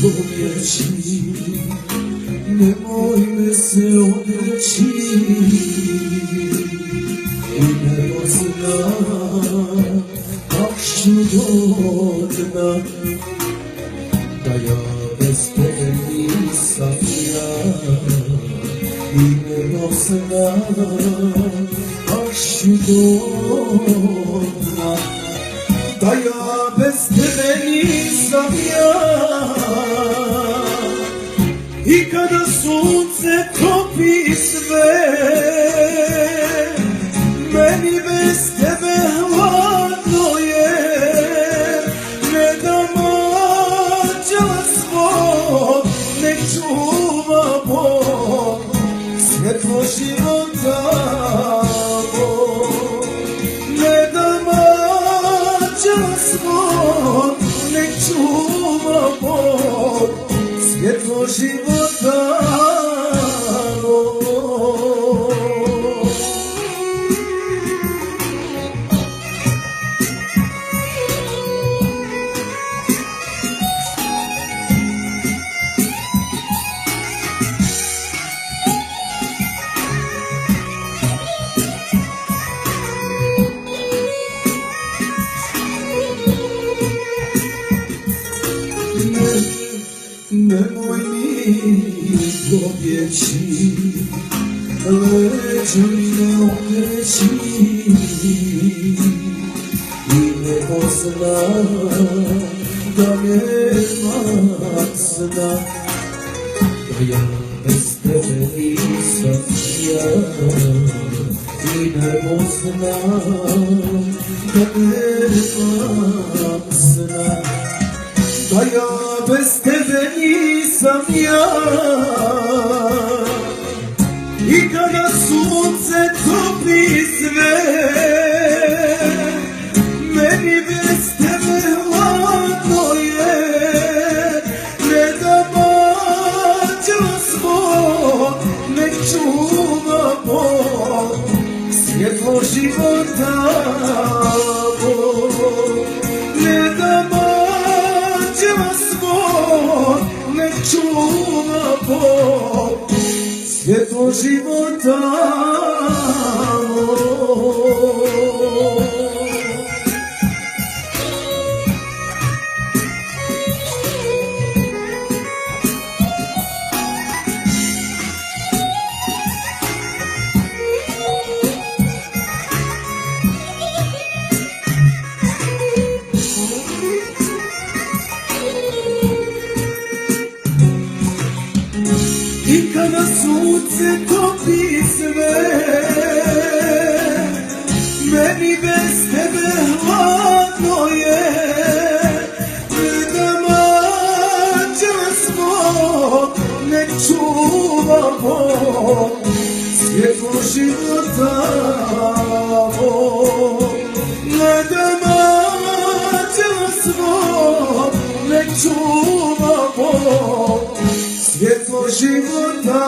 pobjeći, nemoj me se odreći, i nebo zna, baš čudotna, da ja bez tebe nisam ja. I nebo zna, baš čudotna, da ja bez tebe nisam ja. I kada sunce topi sve, meni bez tebe hladno je. Ne da mađa svog, nek čuva Bog svjetlo života mog. Ne da mađa svog, nek čuva Bog svjetlo života mog. Nemoj mi pobjeći, leđa mi ne okreći, i nebo zna da nema sna, da ja bez tebe nisam ja. I nebo zna da nema sna, da ja bez tebe nisam ja. I kada sunce topi sve, meni bez tebe hladno je. Ne da mađa svog, nek čuva Bog svjetlo života mog. Ne da mađa svog, nek čuva Bog svjetlo života mog. I kada sunce topi sve, meni bez tebe hladno je. Ne da mađa svog, nek čuva Bog svjetlo života mog. Ne da mađa svog, nek čuva Bog svjetlo života